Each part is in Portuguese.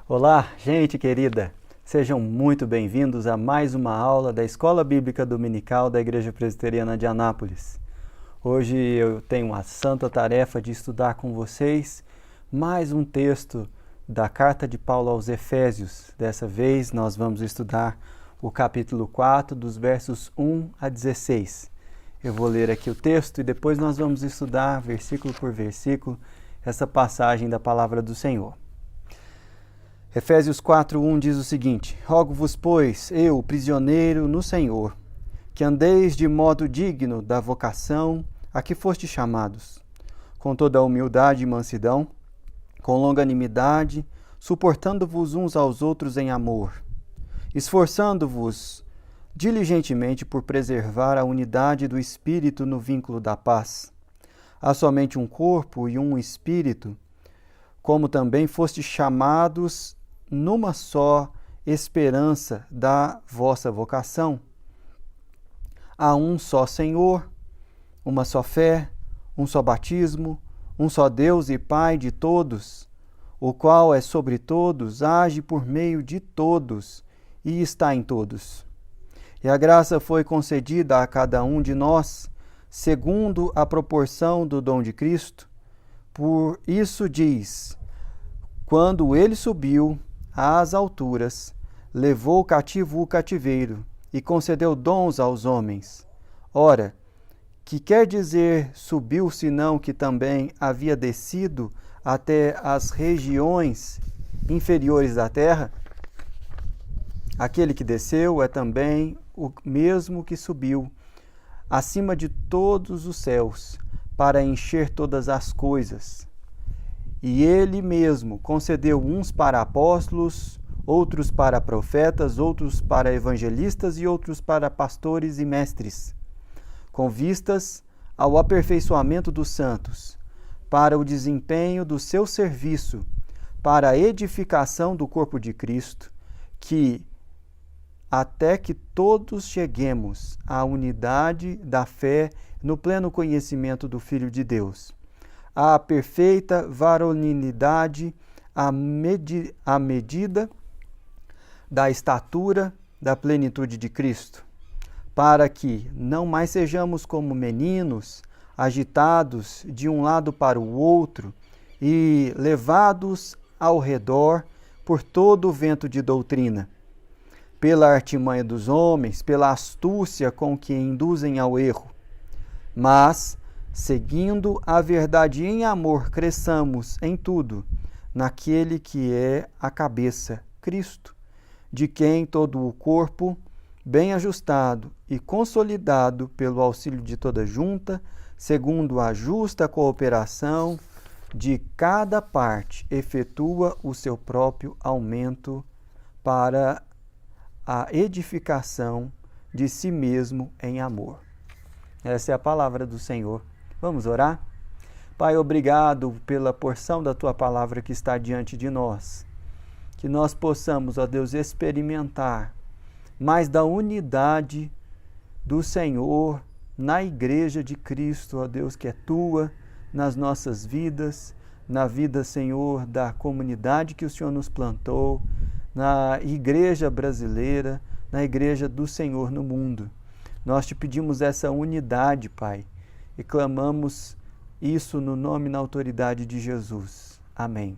Olá, gente querida! Sejam muito bem-vindos a mais uma aula da Escola Bíblica Dominical da Igreja Presbiteriana de Anápolis. Hoje eu tenho a santa tarefa de estudar com vocês mais um texto da Carta de Paulo aos Efésios. Dessa vez nós vamos estudar o capítulo 4, dos versos 1 a 16. Eu vou ler aqui o texto e depois nós vamos estudar, versículo por versículo, essa passagem da palavra do Senhor. Efésios 4:1 diz o seguinte: Rogo-vos, pois, eu, prisioneiro no Senhor, que andeis de modo digno da vocação a que fostes chamados, com toda a humildade e mansidão, com longanimidade, suportando-vos uns aos outros em amor, esforçando-vos diligentemente por preservar a unidade do Espírito no vínculo da paz. Há somente um corpo e um Espírito, como também fostes chamados numa só esperança da vossa vocação. Há um só Senhor, uma só fé, um só batismo, um só Deus e Pai de todos, o qual é sobre todos, age por meio de todos e está em todos. E a graça foi concedida a cada um de nós, segundo a proporção do dom de Cristo. Por isso diz: quando ele subiu às alturas, levou cativo o cativeiro e concedeu dons aos homens. Ora, que quer dizer subiu, senão que também havia descido até as regiões inferiores da terra? Aquele que desceu é também o mesmo que subiu acima de todos os céus, para encher todas as coisas. E ele mesmo concedeu uns para apóstolos, outros para profetas, outros para evangelistas e outros para pastores e mestres, com vistas ao aperfeiçoamento dos santos, para o desempenho do seu serviço, para a edificação do corpo de Cristo, até que todos cheguemos à unidade da fé no pleno conhecimento do Filho de Deus, à perfeita varonilidade, à medida da estatura da plenitude de Cristo, para que não mais sejamos como meninos, agitados de um lado para o outro e levados ao redor por todo o vento de doutrina, pela artimanha dos homens, pela astúcia com que induzem ao erro. Mas, seguindo a verdade em amor, cresçamos em tudo naquele que é a cabeça, Cristo, de quem todo o corpo, bem ajustado e consolidado pelo auxílio de toda junta, segundo a justa cooperação de cada parte, efetua o seu próprio aumento para a edificação de si mesmo em amor. Essa é a palavra do Senhor. Vamos orar? Pai, obrigado pela porção da Tua palavra que está diante de nós. Que nós possamos, ó Deus, experimentar mais da unidade do Senhor na Igreja de Cristo, ó Deus, que é Tua, nas nossas vidas, na vida, Senhor, da comunidade que o Senhor nos plantou, na Igreja brasileira, na Igreja do Senhor no mundo. Nós te pedimos essa unidade, Pai, e clamamos isso no nome e na autoridade de Jesus. Amém.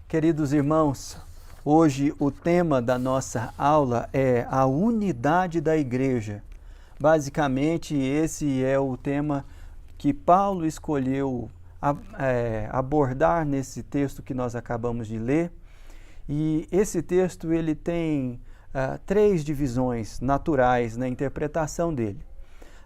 Queridos irmãos, hoje o tema da nossa aula é a unidade da Igreja. Basicamente, esse é o tema que Paulo escolheu abordar nesse texto que nós acabamos de ler. E esse texto ele tem três divisões naturais na interpretação dele.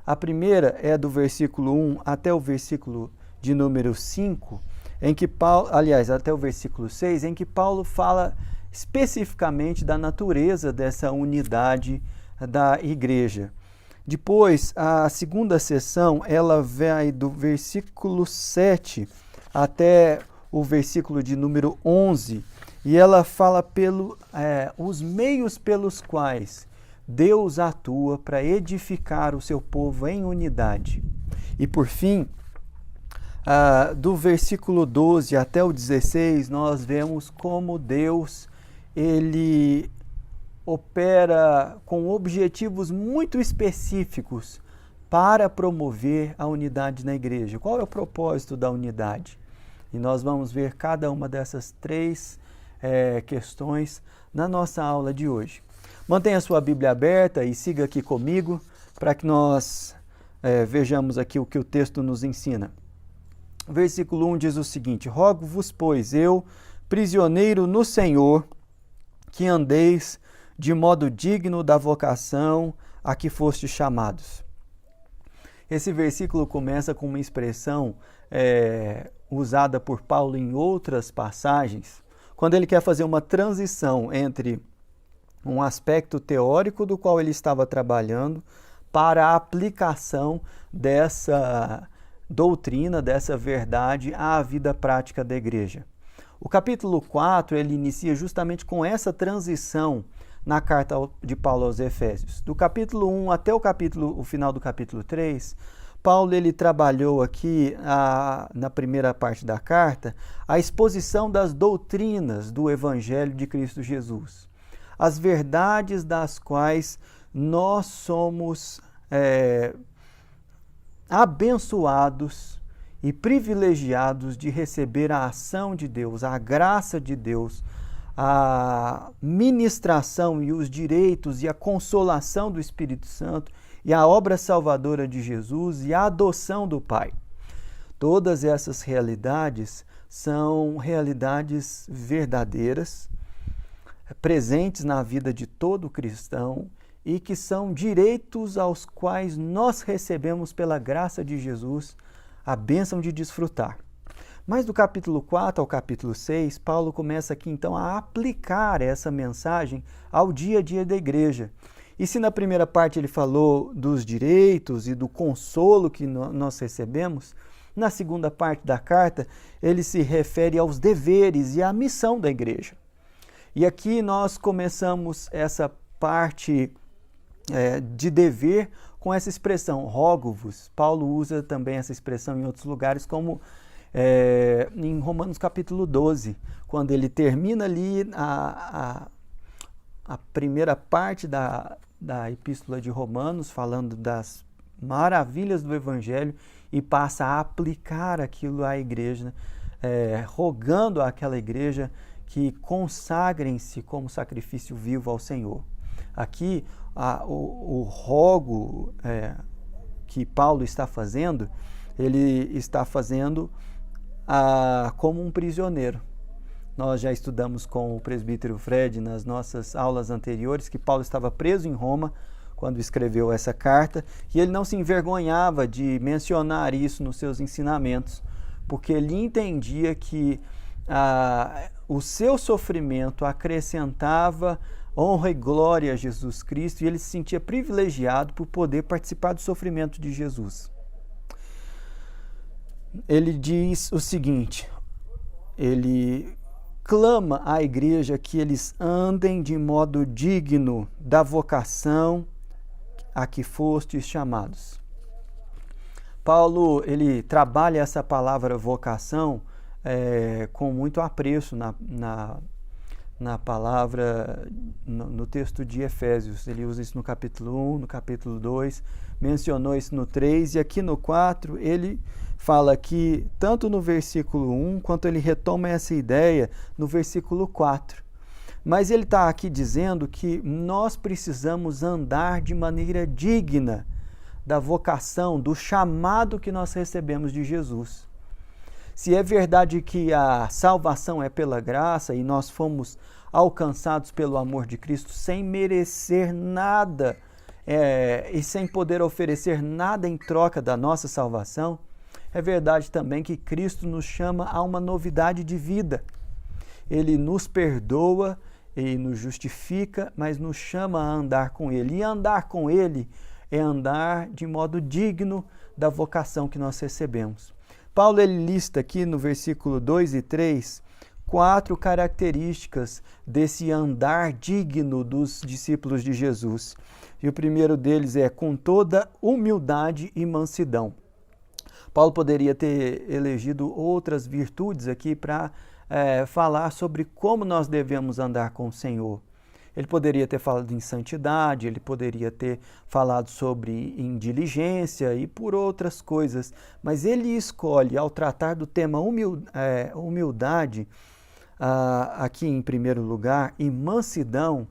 A primeira é do versículo 1 até o versículo de número 5, em que Paulo, aliás, até o versículo 6, em que Paulo fala especificamente da natureza dessa unidade da igreja. Depois, a segunda seção, ela vai do versículo 7 até o versículo de número 11, e ela fala os meios pelos quais Deus atua para edificar o seu povo em unidade. E por fim, Do versículo 12 até o 16, nós vemos como Deus, ele opera com objetivos muito específicos para promover a unidade na igreja. Qual é o propósito da unidade? E nós vamos ver cada uma dessas três questões na nossa aula de hoje. Mantenha sua Bíblia aberta e siga aqui comigo para que nós vejamos aqui o que o texto nos ensina. Versículo 1 diz o seguinte: Rogo-vos, pois, eu, prisioneiro no Senhor, que andeis de modo digno da vocação a que fostes chamados. Esse versículo começa com uma expressão usada por Paulo em outras passagens, quando ele quer fazer uma transição entre um aspecto teórico do qual ele estava trabalhando para a aplicação dessa doutrina, dessa verdade à vida prática da igreja. O capítulo 4, ele inicia justamente com essa transição na carta de Paulo aos Efésios. Do capítulo 1 até o final do capítulo 3, Paulo ele trabalhou aqui na primeira parte da carta a exposição das doutrinas do Evangelho de Cristo Jesus, as verdades das quais nós somos abençoados e privilegiados de receber a ação de Deus, a graça de Deus, a ministração e os direitos e a consolação do Espírito Santo e a obra salvadora de Jesus e a adoção do Pai. Todas essas realidades são realidades verdadeiras, presentes na vida de todo cristão e que são direitos aos quais nós recebemos pela graça de Jesus a bênção de desfrutar. Mas do capítulo 4 ao capítulo 6, Paulo começa aqui então a aplicar essa mensagem ao dia a dia da igreja. E se na primeira parte ele falou dos direitos e do consolo que nós recebemos, na segunda parte da carta ele se refere aos deveres e à missão da igreja. E aqui nós começamos essa parte de dever com essa expressão, rogo-vos. Paulo usa também essa expressão em outros lugares, como em Romanos capítulo 12, quando ele termina ali a primeira parte da epístola de Romanos, falando das maravilhas do Evangelho, e passa a aplicar aquilo à igreja, rogando àquela igreja que consagrem-se como sacrifício vivo ao Senhor. Aqui, o rogo que Paulo está fazendo, ele está fazendo como um prisioneiro. Nós já estudamos com o presbítero Fred nas nossas aulas anteriores que Paulo estava preso em Roma quando escreveu essa carta, e ele não se envergonhava de mencionar isso nos seus ensinamentos, porque ele entendia que o seu sofrimento acrescentava honra e glória a Jesus Cristo, e ele se sentia privilegiado por poder participar do sofrimento de Jesus. Ele diz o seguinte, ele clama à igreja que eles andem de modo digno da vocação a que fostes chamados. Paulo, ele trabalha essa palavra vocação com muito apreço na palavra, no texto de Efésios. Ele usa isso no capítulo 1, no capítulo 2, mencionou isso no 3, e aqui no 4 ele fala que, tanto no versículo 1, quanto ele retoma essa ideia no versículo 4. Mas ele está aqui dizendo que nós precisamos andar de maneira digna da vocação, do chamado que nós recebemos de Jesus. Se é verdade que a salvação é pela graça e nós fomos alcançados pelo amor de Cristo sem merecer nada e sem poder oferecer nada em troca da nossa salvação, é verdade também que Cristo nos chama a uma novidade de vida. Ele nos perdoa e nos justifica, mas nos chama a andar com Ele. E andar com Ele é andar de modo digno da vocação que nós recebemos. Paulo ele lista aqui no versículo 2 e 3 4 características desse andar digno dos discípulos de Jesus. E o primeiro deles é com toda humildade e mansidão. Paulo poderia ter elegido outras virtudes aqui para falar sobre como nós devemos andar com o Senhor. Ele poderia ter falado em santidade, ele poderia ter falado sobre diligência e por outras coisas, mas ele escolhe, ao tratar do tema humildade, aqui em primeiro lugar, e mansidão,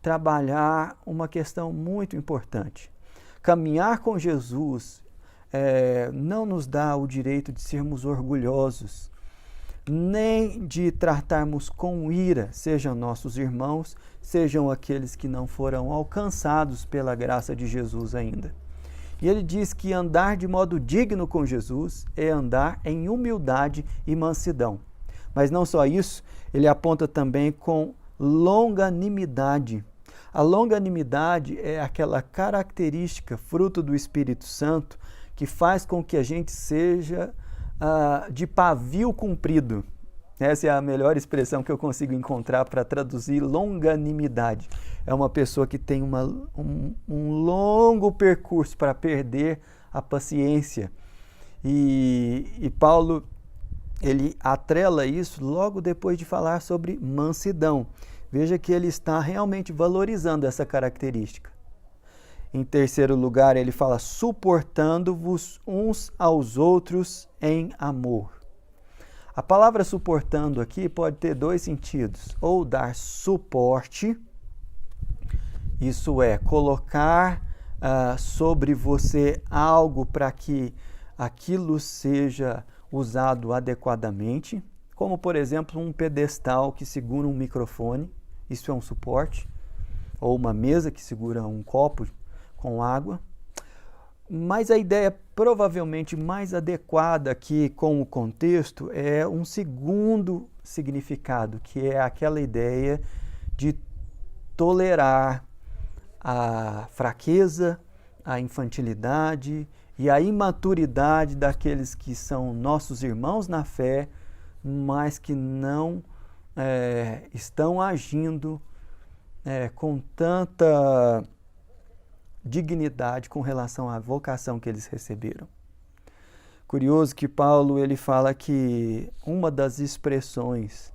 trabalhar uma questão muito importante. Caminhar com Jesus não nos dá o direito de sermos orgulhosos, nem de tratarmos com ira, sejam nossos irmãos, sejam aqueles que não foram alcançados pela graça de Jesus ainda. E ele diz que andar de modo digno com Jesus é andar em humildade e mansidão. Mas não só isso, ele aponta também com longanimidade. A longanimidade é aquela característica, fruto do Espírito Santo, que faz com que a gente seja de pavio comprido. Essa é a melhor expressão que eu consigo encontrar para traduzir longanimidade. É uma pessoa que tem um longo percurso para perder a paciência. E Paulo, ele atrela isso logo depois de falar sobre mansidão. Veja que ele está realmente valorizando essa característica. Em terceiro lugar, ele fala, suportando-vos uns aos outros em amor. A palavra suportando aqui pode ter dois sentidos. Ou dar suporte, isso é, colocar sobre você algo para que aquilo seja usado adequadamente, como, por exemplo, um pedestal que segura um microfone, isso é um suporte, ou uma mesa que segura um copo com água, mas a ideia provavelmente mais adequada aqui com o contexto é um segundo significado, que é aquela ideia de tolerar a fraqueza, a infantilidade e a imaturidade daqueles que são nossos irmãos na fé, mas que não estão agindo com tanta dignidade com relação à vocação que eles receberam. Curioso que Paulo ele fala que uma das expressões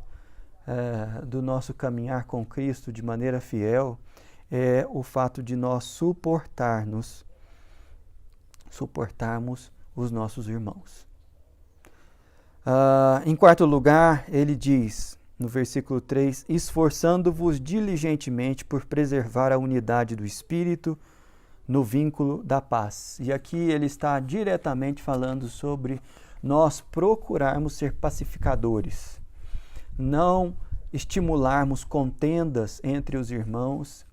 do nosso caminhar com Cristo de maneira fiel é o fato de nós suportarmos os nossos irmãos. Em quarto lugar, ele diz, no versículo 3, esforçando-vos diligentemente por preservar a unidade do Espírito no vínculo da paz. E aqui ele está diretamente falando sobre nós procurarmos ser pacificadores, não estimularmos contendas entre os irmãos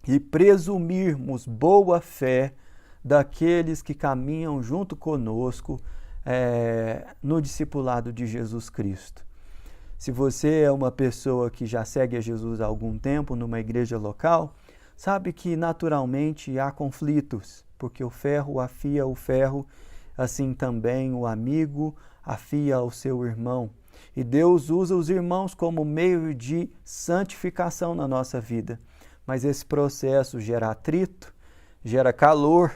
e presumirmos boa fé daqueles que caminham junto conosco no discipulado de Jesus Cristo. Se você é uma pessoa que já segue a Jesus há algum tempo numa igreja local, sabe que naturalmente há conflitos, porque o ferro afia o ferro, assim também o amigo afia o seu irmão. E Deus usa os irmãos como meio de santificação na nossa vida. Mas esse processo gera atrito, gera calor,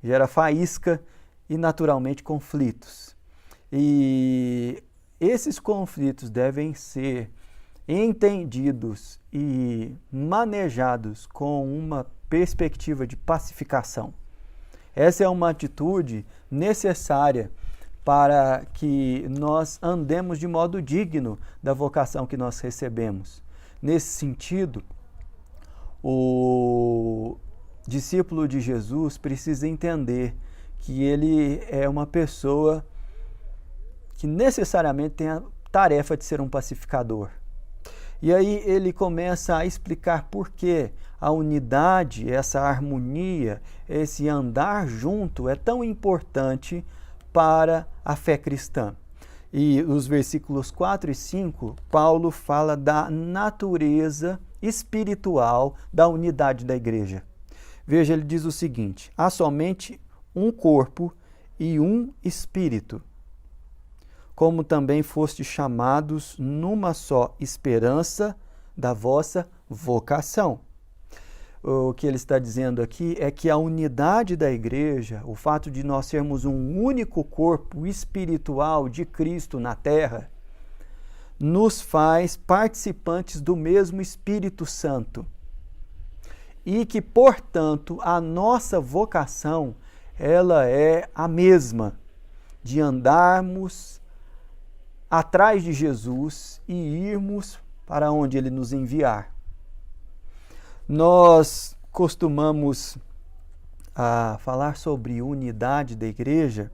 gera faísca e naturalmente conflitos. E esses conflitos devem ser entendidos e manejados com uma perspectiva de pacificação. Essa é uma atitude necessária para que nós andemos de modo digno da vocação que nós recebemos. Nesse sentido, o discípulo de Jesus precisa entender que ele é uma pessoa que necessariamente tem a tarefa de ser um pacificador. E aí ele começa a explicar por que a unidade, essa harmonia, esse andar junto é tão importante para a fé cristã. E os versículos 4 e 5, Paulo fala da natureza espiritual da unidade da igreja. Veja, ele diz o seguinte: há somente um corpo e um espírito, como também fostes chamados numa só esperança da vossa vocação. o que ele está dizendo aqui é que a unidade da igreja, o fato de nós sermos um único corpo espiritual de Cristo na terra, nos faz participantes do mesmo Espírito Santo. E que, portanto, a nossa vocação, ela é a mesma, de andarmos atrás de Jesus e irmos para onde Ele nos enviar. Nós costumamos falar sobre unidade da igreja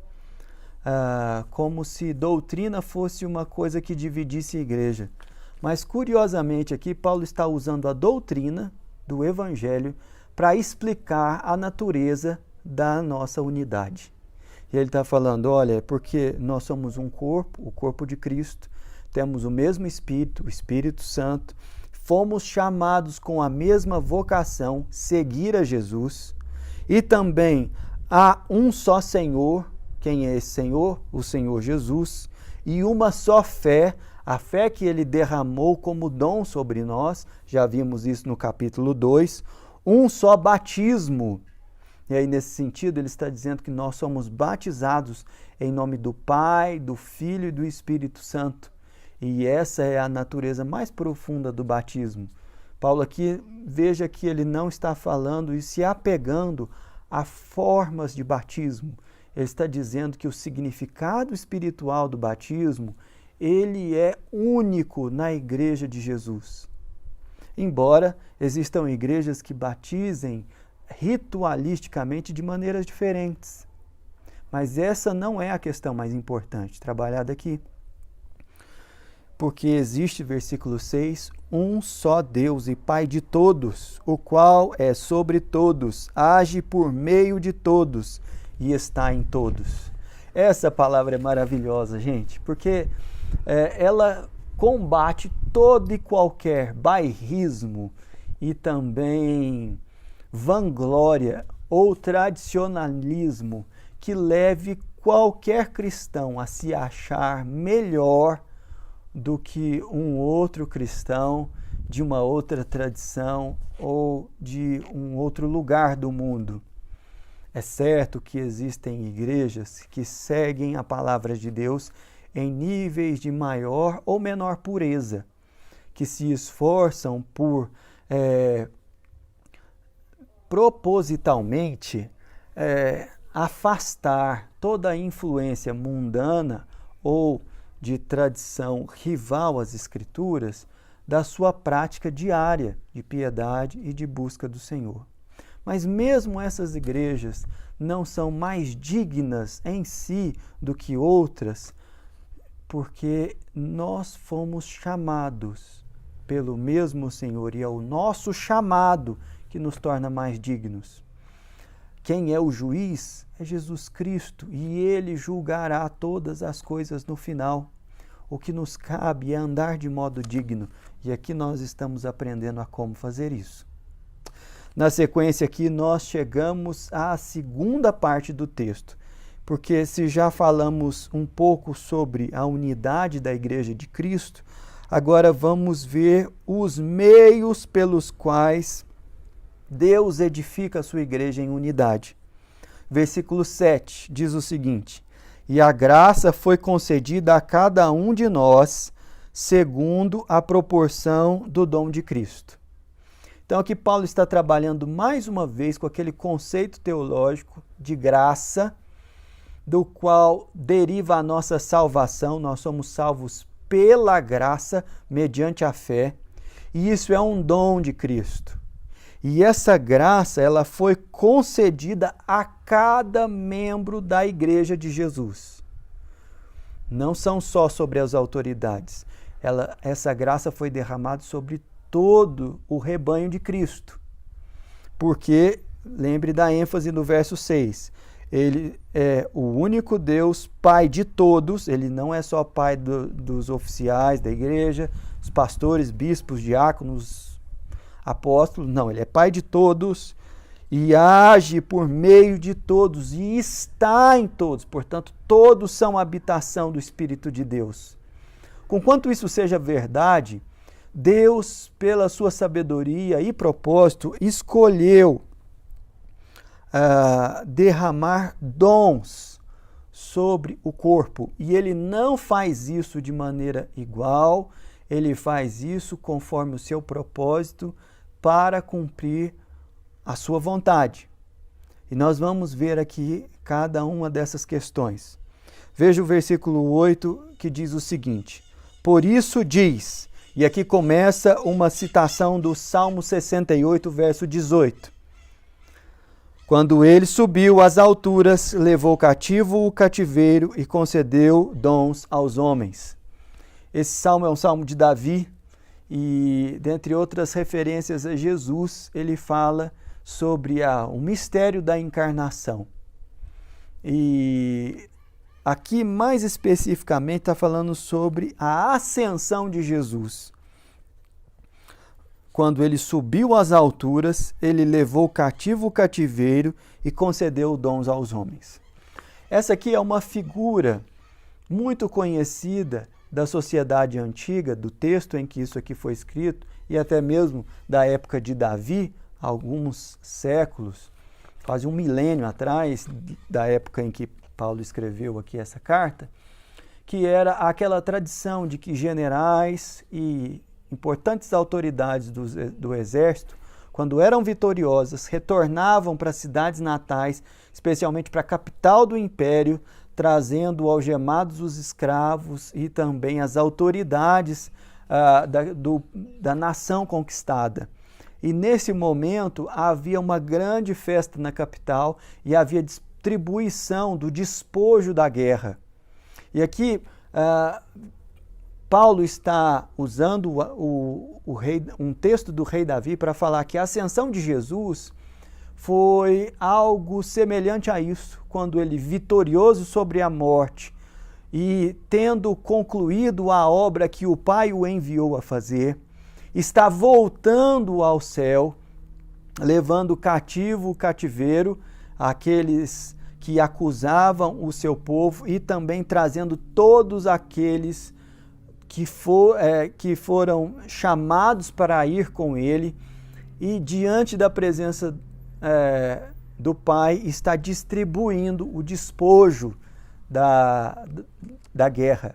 como se doutrina fosse uma coisa que dividisse a igreja. Mas, curiosamente, aqui Paulo está usando a doutrina do Evangelho para explicar a natureza da nossa unidade. E ele está falando, olha, porque nós somos um corpo, o corpo de Cristo, temos o mesmo Espírito, o Espírito Santo, fomos chamados com a mesma vocação, seguir a Jesus, e também há um só Senhor. Quem é esse Senhor? O Senhor Jesus, e uma só fé, a fé que Ele derramou como dom sobre nós, já vimos isso no capítulo 2, um só batismo. E aí, nesse sentido, ele está dizendo que nós somos batizados em nome do Pai, do Filho e do Espírito Santo. E essa é a natureza mais profunda do batismo. Paulo aqui, veja que ele não está falando e se apegando a formas de batismo. Ele está dizendo que o significado espiritual do batismo, ele é único na igreja de Jesus. Embora existam igrejas que batizem ritualisticamente de maneiras diferentes. Mas essa não é a questão mais importante trabalhada aqui. Porque existe, versículo 6, um só Deus e Pai de todos, o qual é sobre todos, age por meio de todos e está em todos. Essa palavra é maravilhosa, gente, porque ela combate todo e qualquer bairrismo e também vanglória ou tradicionalismo que leve qualquer cristão a se achar melhor do que um outro cristão de uma outra tradição ou de um outro lugar do mundo. É certo que existem igrejas que seguem a palavra de Deus em níveis de maior ou menor pureza, que se esforçam por propositalmente afastar toda a influência mundana ou de tradição rival às Escrituras da sua prática diária de piedade e de busca do Senhor. Mas mesmo essas igrejas não são mais dignas em si do que outras, porque nós fomos chamados pelo mesmo Senhor e é o nosso chamado que nos torna mais dignos. Quem é o juiz? É Jesus Cristo, e Ele julgará todas as coisas no final. O que nos cabe é andar de modo digno, e aqui nós estamos aprendendo a como fazer isso. Na sequência aqui, nós chegamos à segunda parte do texto, porque se já falamos um pouco sobre a unidade da Igreja de Cristo, agora vamos ver os meios pelos quais Deus edifica a sua igreja em unidade. Versículo 7 diz o seguinte: e a graça foi concedida a cada um de nós, segundo a proporção do dom de Cristo. Então aqui Paulo está trabalhando mais uma vez com aquele conceito teológico de graça, do qual deriva a nossa salvação. Nós somos salvos pela graça, mediante a fé, e isso é um dom de Cristo. E essa graça, ela foi concedida a cada membro da Igreja de Jesus. Não são só sobre as autoridades. Essa graça foi derramada sobre todo o rebanho de Cristo. Porque, lembre da ênfase no verso 6, Ele é o único Deus, Pai de todos. Ele não é só Pai dos oficiais da igreja, os pastores, bispos, diáconos, apóstolos. Não, Ele é Pai de todos e age por meio de todos e está em todos. Portanto, todos são a habitação do Espírito de Deus. Conquanto isso seja verdade, Deus, pela sua sabedoria e propósito, escolheu derramar dons sobre o corpo. E ele não faz isso de maneira igual, ele faz isso conforme o seu propósito para cumprir a sua vontade. E nós vamos ver aqui cada uma dessas questões. Veja o versículo 8 que diz o seguinte: por isso diz, e aqui começa uma citação do Salmo 68, verso 18. Quando ele subiu às alturas, levou cativo o cativeiro e concedeu dons aos homens. Esse salmo é um salmo de Davi e, dentre outras referências a Jesus, ele fala sobre o mistério da encarnação. E aqui, mais especificamente, está falando sobre a ascensão de Jesus. Quando ele subiu às alturas, ele levou cativo o cativeiro e concedeu dons aos homens. Essa aqui é uma figura muito conhecida da sociedade antiga, do texto em que isso aqui foi escrito, e até mesmo da época de Davi, alguns séculos, quase um milênio atrás, da época em que Paulo escreveu aqui essa carta, que era aquela tradição de que generais e importantes autoridades do exército, quando eram vitoriosas, retornavam para as cidades natais, especialmente para a capital do império, trazendo algemados os escravos e também as autoridades da nação conquistada. E nesse momento havia uma grande festa na capital e havia distribuição do despojo da guerra. E aqui Paulo está usando um texto do rei Davi para falar que a ascensão de Jesus foi algo semelhante a isso, quando ele, vitorioso sobre a morte e tendo concluído a obra que o Pai o enviou a fazer, está voltando ao céu, levando cativo o cativeiro, aqueles que acusavam o seu povo, e também trazendo todos aqueles que foram chamados para ir com ele, e diante da presença do Pai está distribuindo o despojo da guerra.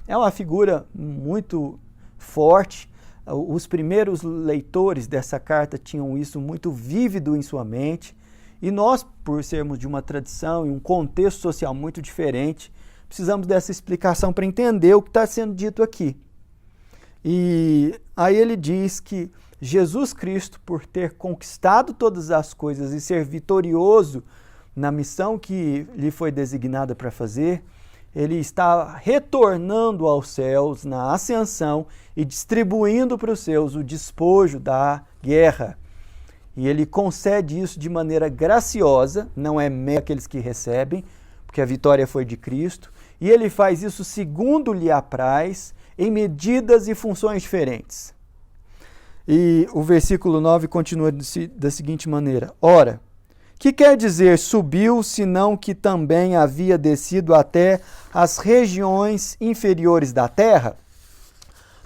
É uma figura muito forte. Os primeiros leitores dessa carta tinham isso muito vívido em sua mente, e nós, por sermos de uma tradição e um contexto social muito diferente, precisamos dessa explicação para entender o que está sendo dito aqui. E aí ele diz que Jesus Cristo, por ter conquistado todas as coisas e ser vitorioso na missão que lhe foi designada para fazer, ele está retornando aos céus na ascensão e distribuindo para os seus o despojo da guerra. E ele concede isso de maneira graciosa, não é mero aqueles que recebem, porque a vitória foi de Cristo, e ele faz isso segundo lhe apraz, em medidas e funções diferentes. E o versículo 9 continua da seguinte maneira: ora, que quer dizer subiu, senão que também havia descido até as regiões inferiores da terra?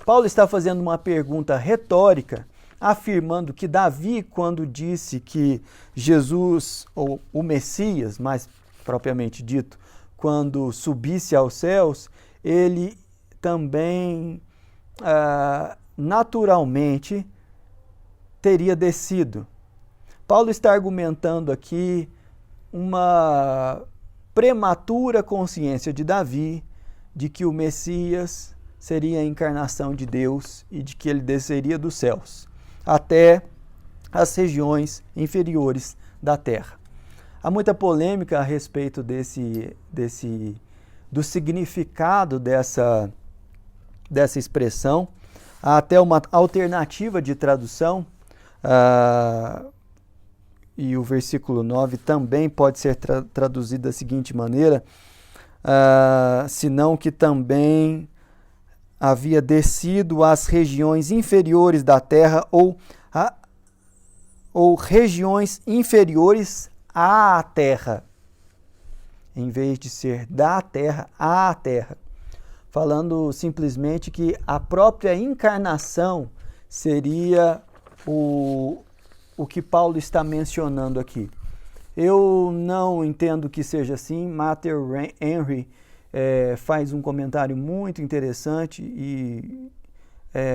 Paulo está fazendo uma pergunta retórica, afirmando que Davi, quando disse que Jesus, ou o Messias, mais propriamente dito, quando subisse aos céus, ele também naturalmente teria descido. Paulo está argumentando aqui uma prematura consciência de Davi de que o Messias seria a encarnação de Deus e de que ele desceria dos céus até as regiões inferiores da terra. Há muita polêmica a respeito do significado dessa expressão. Há até uma alternativa de tradução, e o versículo 9 também pode ser traduzido da seguinte maneira: senão que também havia descido às regiões inferiores da terra, ou regiões inferiores à terra, em vez de ser da terra à terra, falando simplesmente que a própria encarnação seria o que Paulo está mencionando aqui. Eu não entendo que seja assim. Matthew Henry faz um comentário muito interessante e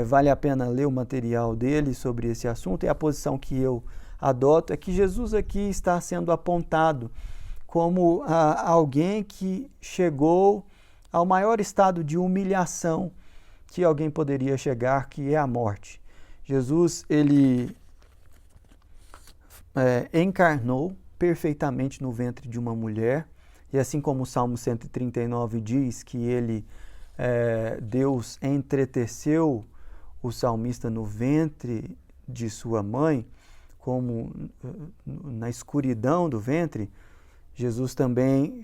vale a pena ler o material dele sobre esse assunto, e a posição que eu adoto é que Jesus aqui está sendo apontado como alguém que chegou ao maior estado de humilhação que alguém poderia chegar, que é a morte. Jesus, ele encarnou perfeitamente no ventre de uma mulher, e assim como o Salmo 139 diz que Deus entreteceu o salmista no ventre de sua mãe, como na escuridão do ventre, Jesus também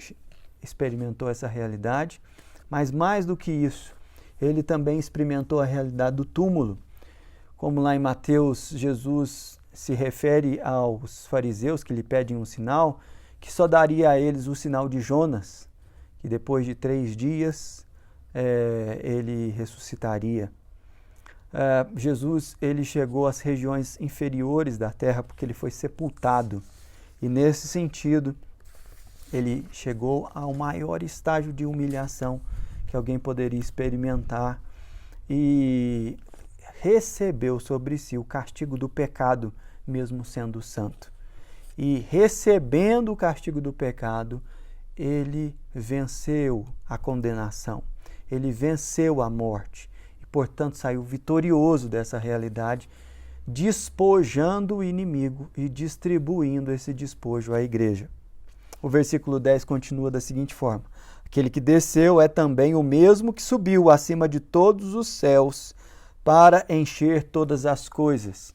experimentou essa realidade, mas mais do que isso, ele também experimentou a realidade do túmulo. Como lá em Mateus, Jesus se refere aos fariseus que lhe pedem um sinal, que só daria a eles o sinal de Jonas, que depois de 3 dias ele ressuscitaria. Jesus, ele chegou às regiões inferiores da terra porque ele foi sepultado, e nesse sentido ele chegou ao maior estágio de humilhação que alguém poderia experimentar e recebeu sobre si o castigo do pecado, mesmo sendo santo. E recebendo o castigo do pecado, ele venceu a condenação, ele venceu a morte e, portanto, saiu vitorioso dessa realidade, despojando o inimigo e distribuindo esse despojo à igreja. O versículo 10 continua da seguinte forma: aquele que desceu é também o mesmo que subiu acima de todos os céus para encher todas as coisas.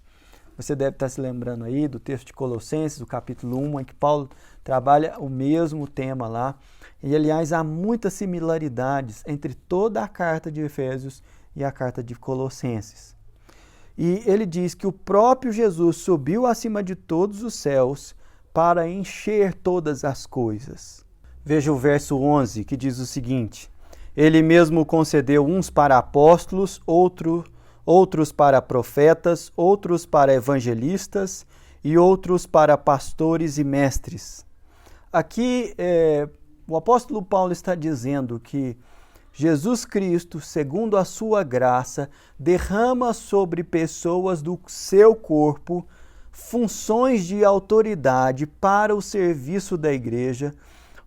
Você deve estar se lembrando aí do texto de Colossenses, do capítulo 1, em que Paulo trabalha o mesmo tema lá. E, aliás, há muitas similaridades entre toda a carta de Efésios e a carta de Colossenses. E ele diz que o próprio Jesus subiu acima de todos os céus para encher todas as coisas. Veja o verso 11, que diz o seguinte: ele mesmo concedeu uns para apóstolos, outros para profetas, outros para evangelistas e outros para pastores e mestres. Aqui o apóstolo Paulo está dizendo que Jesus Cristo, segundo a sua graça, derrama sobre pessoas do seu corpo funções de autoridade para o serviço da igreja,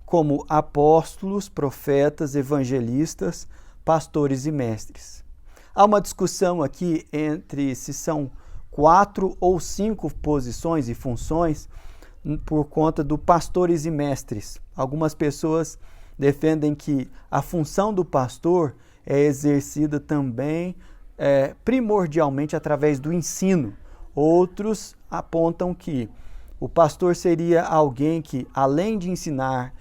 como apóstolos, profetas, evangelistas, pastores e mestres. Há uma discussão aqui entre se são 4 ou 5 posições e funções por conta do pastores e mestres. Algumas pessoas defendem que a função do pastor é exercida também primordialmente através do ensino. Outros apontam que o pastor seria alguém que, além de ensinar,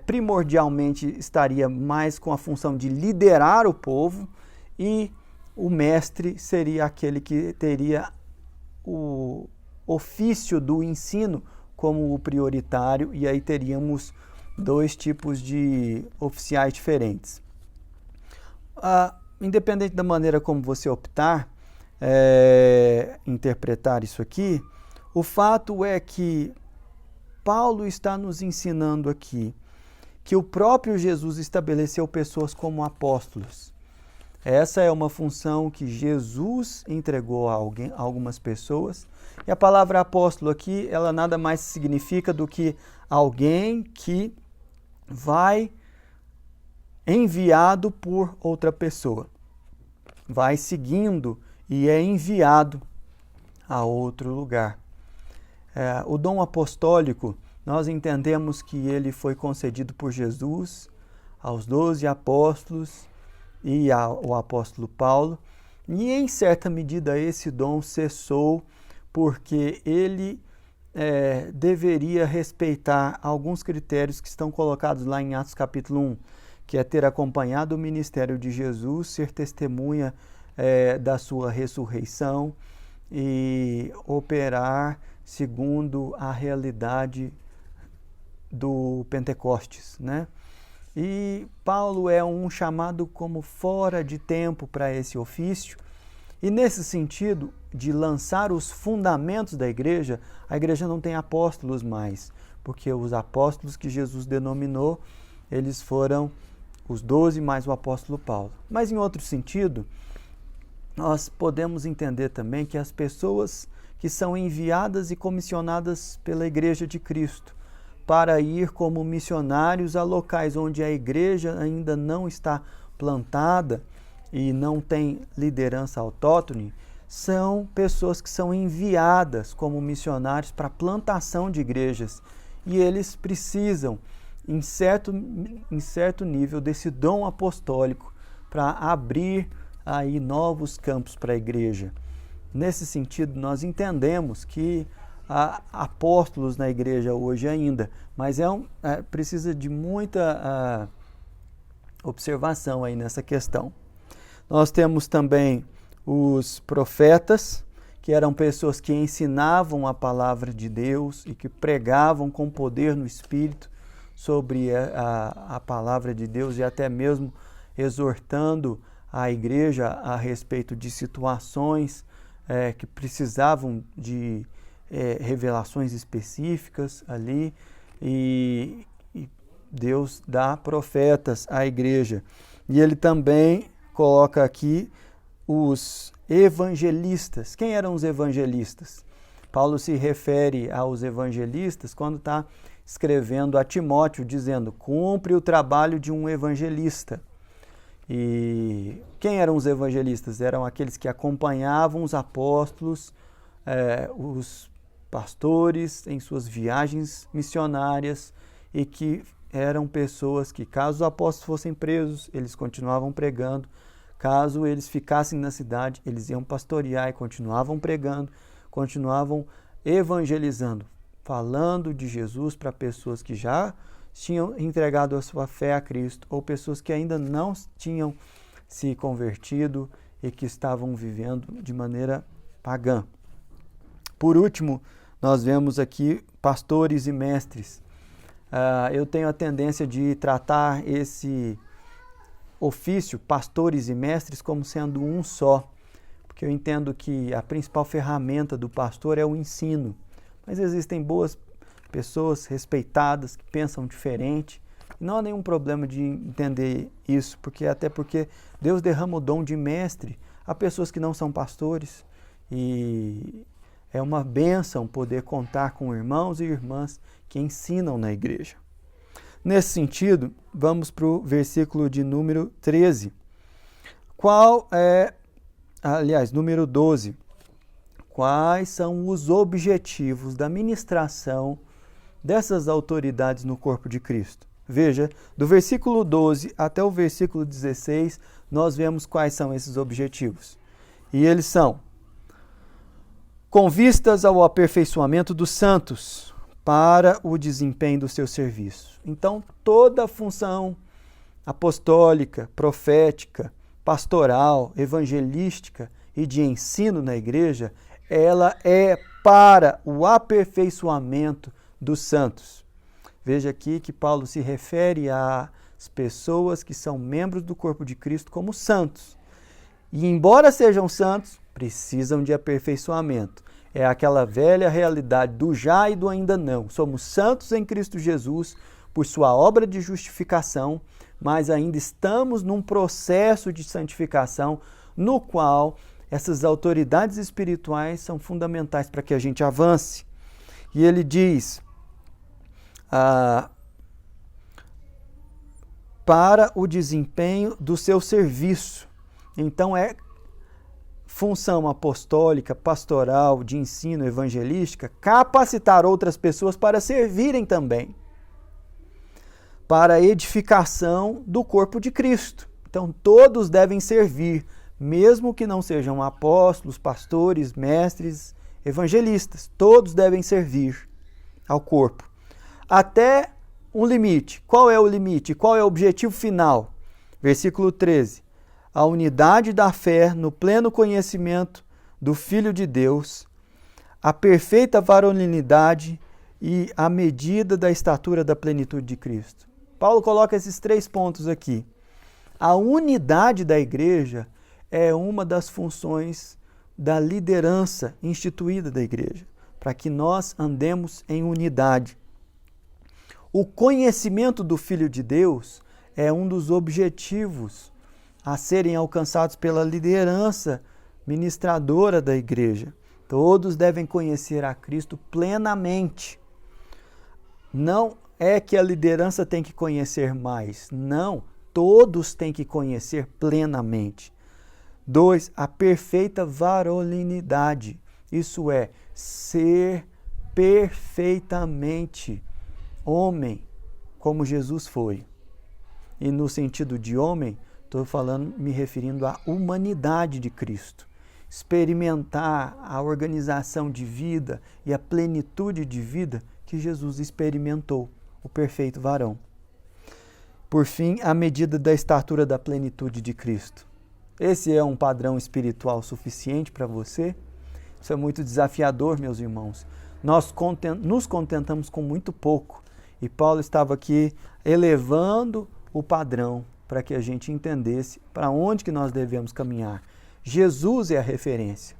primordialmente estaria mais com a função de liderar o povo, e o mestre seria aquele que teria o ofício do ensino como o prioritário, e aí teríamos 2 tipos de oficiais diferentes. Independente da maneira como você optar interpretar isso aqui, o fato é que Paulo está nos ensinando aqui que o próprio Jesus estabeleceu pessoas como apóstolos. Essa é uma função que Jesus entregou a algumas pessoas. E a palavra apóstolo aqui, ela nada mais significa do que alguém que vai enviado por outra pessoa. Vai seguindo e é enviado a outro lugar. O dom apostólico, nós entendemos que ele foi concedido por Jesus aos 12 apóstolos e ao apóstolo Paulo, e em certa medida esse dom cessou porque ele deveria respeitar alguns critérios que estão colocados lá em Atos capítulo 1, que é ter acompanhado o ministério de Jesus, ser testemunha da sua ressurreição e operar segundo a realidade do Pentecostes, né? E Paulo é um chamado como fora de tempo para esse ofício, E nesse sentido de lançar os fundamentos da igreja, a igreja não tem apóstolos mais, porque os apóstolos que Jesus denominou, eles foram os 12 mais o apóstolo Paulo. Mas em outro sentido, nós podemos entender também que as pessoas que são enviadas e comissionadas pela Igreja de Cristo para ir como missionários a locais onde a igreja ainda não está plantada e não tem liderança autóctone, são pessoas que são enviadas como missionários para a plantação de igrejas. E eles precisam, em certo nível, desse dom apostólico para abrir aí novos campos para a igreja. Nesse sentido, nós entendemos que há apóstolos na igreja hoje ainda, mas precisa de muita observação aí nessa questão. Nós temos também os profetas, que eram pessoas que ensinavam a palavra de Deus e que pregavam com poder no Espírito sobre a palavra de Deus e até mesmo exortando a igreja a respeito de situações que precisavam de revelações específicas ali, e Deus dá profetas à igreja. E ele também coloca aqui os evangelistas. Quem eram os evangelistas? Paulo se refere aos evangelistas quando está escrevendo a Timóteo, dizendo: cumpre o trabalho de um evangelista. E quem eram os evangelistas? Eram aqueles que acompanhavam os apóstolos, os pastores em suas viagens missionárias, e que eram pessoas que, caso os apóstolos fossem presos, eles continuavam pregando. Caso eles ficassem na cidade, eles iam pastorear e continuavam pregando, continuavam evangelizando, falando de Jesus para pessoas que já tinham entregado a sua fé a Cristo, ou pessoas que ainda não tinham se convertido e que estavam vivendo de maneira pagã. Por último, nós vemos aqui pastores e mestres. Eu tenho a tendência de tratar esse ofício, pastores e mestres, como sendo um só, porque eu entendo que a principal ferramenta do pastor é o ensino, mas existem boas pessoas respeitadas que pensam diferente, e não há nenhum problema de entender isso, até porque Deus derrama o dom de mestre a pessoas que não são pastores, e é uma bênção poder contar com irmãos e irmãs que ensinam na igreja. Nesse sentido, vamos para o versículo de número 13. Número 12. Quais são os objetivos da ministração dessas autoridades no corpo de Cristo? Veja, do versículo 12 até o versículo 16, nós vemos quais são esses objetivos. E eles são: com vistas ao aperfeiçoamento dos santos, para o desempenho do seu serviço. Então, toda a função apostólica, profética, pastoral, evangelística e de ensino na igreja, ela é para o aperfeiçoamento dos santos. Veja aqui que Paulo se refere às pessoas que são membros do corpo de Cristo como santos. E embora sejam santos, precisam de aperfeiçoamento. É aquela velha realidade do já e do ainda não. Somos santos em Cristo Jesus por sua obra de justificação, mas ainda estamos num processo de santificação no qual essas autoridades espirituais são fundamentais para que a gente avance. E ele diz: para o desempenho do seu serviço. Então é função apostólica, pastoral, de ensino, evangelística, capacitar outras pessoas para servirem também, para a edificação do corpo de Cristo. Então todos devem servir, mesmo que não sejam apóstolos, pastores, mestres, evangelistas. Todos devem servir ao corpo. Até um limite. Qual é o limite? Qual é o objetivo final? Versículo 13. A unidade da fé no pleno conhecimento do Filho de Deus, a perfeita varonilidade e a medida da estatura da plenitude de Cristo. Paulo coloca esses 3 pontos aqui. A unidade da igreja é uma das funções da liderança instituída da igreja, para que nós andemos em unidade. O conhecimento do Filho de Deus é um dos objetivos a serem alcançados pela liderança ministradora da igreja. Todos devem conhecer a Cristo plenamente. Não é que a liderança tem que conhecer mais, não, todos têm que conhecer plenamente. 2, a perfeita varolinidade, isso é, ser perfeitamente homem, como Jesus foi. E no sentido de homem, estou me referindo à humanidade de Cristo. Experimentar a organização de vida e a plenitude de vida que Jesus experimentou, o perfeito varão. Por fim, a medida da estatura da plenitude de Cristo. Esse é um padrão espiritual suficiente para você? Isso é muito desafiador, meus irmãos. Nós nos contentamos com muito pouco. E Paulo estava aqui elevando o padrão para que a gente entendesse para onde que nós devemos caminhar. Jesus é a referência.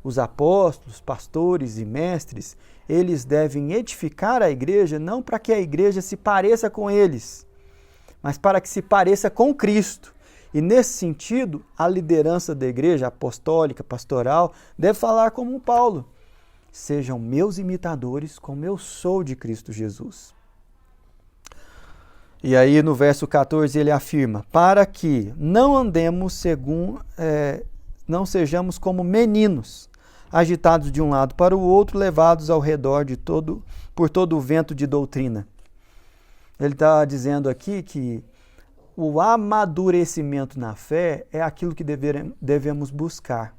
Os apóstolos, pastores e mestres, eles devem edificar a igreja não para que a igreja se pareça com eles, mas para que se pareça com Cristo. E nesse sentido, a liderança da igreja apostólica, pastoral, deve falar como Paulo: sejam meus imitadores como eu sou de Cristo Jesus. E aí no verso 14 ele afirma: para que não andemos não sejamos como meninos, agitados de um lado para o outro, levados ao redor por todo o vento de doutrina. Ele está dizendo aqui que o amadurecimento na fé é aquilo que devemos buscar.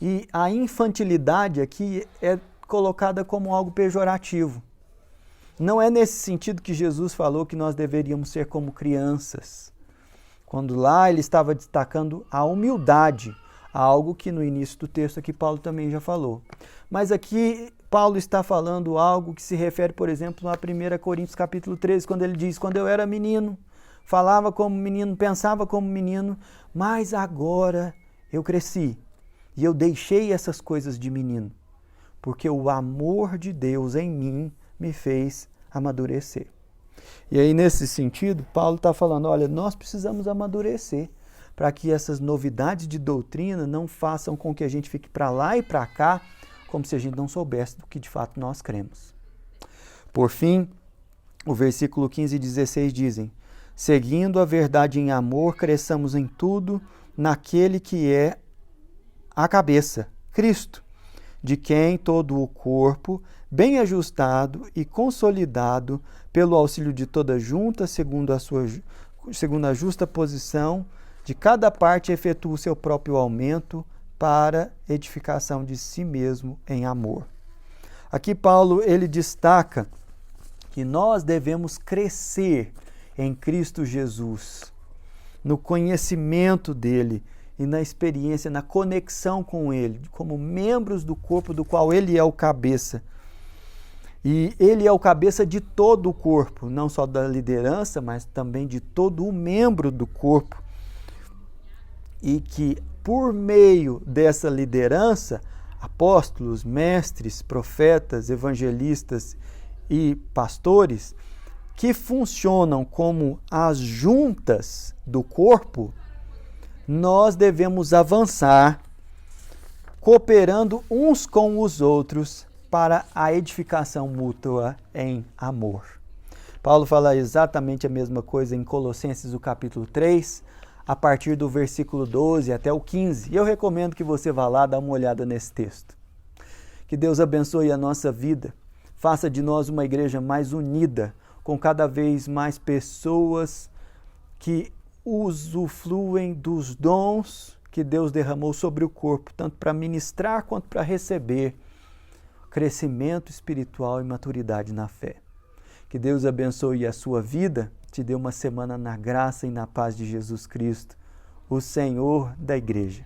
E a infantilidade aqui é colocada como algo pejorativo. Não é nesse sentido que Jesus falou que nós deveríamos ser como crianças. Quando lá ele estava destacando a humildade, algo que no início do texto aqui Paulo também já falou. Mas aqui Paulo está falando algo que se refere, por exemplo, a 1 Coríntios capítulo 13, quando ele diz: quando eu era menino, falava como menino, pensava como menino, mas agora eu cresci e eu deixei essas coisas de menino, porque o amor de Deus em mim me fez amadurecer. E aí, nesse sentido, Paulo está falando: olha, nós precisamos amadurecer para que essas novidades de doutrina não façam com que a gente fique para lá e para cá, como se a gente não soubesse do que de fato nós cremos. Por fim, o versículo 15 e 16 dizem: seguindo a verdade em amor, cresçamos em tudo naquele que é a cabeça, Cristo, de quem todo o corpo, bem ajustado e consolidado pelo auxílio de toda junta, segundo a justa posição de cada parte, efetua o seu próprio aumento para edificação de si mesmo em amor. Aqui Paulo ele destaca que nós devemos crescer em Cristo Jesus, no conhecimento dele e na experiência, na conexão com ele, como membros do corpo do qual ele é o cabeça. E ele é o cabeça de todo o corpo, não só da liderança, mas também de todo o membro do corpo. E que por meio dessa liderança, apóstolos, mestres, profetas, evangelistas e pastores, que funcionam como as juntas do corpo, nós devemos avançar, cooperando uns com os outros para a edificação mútua em amor. Paulo fala exatamente a mesma coisa em Colossenses, o capítulo 3, a partir do versículo 12 até o 15. E eu recomendo que você vá lá dar uma olhada nesse texto. Que Deus abençoe a nossa vida, faça de nós uma igreja mais unida, com cada vez mais pessoas que usufruem dos dons que Deus derramou sobre o corpo, tanto para ministrar quanto para receber crescimento espiritual e maturidade na fé. Que Deus abençoe a sua vida, te dê uma semana na graça e na paz de Jesus Cristo, o Senhor da igreja.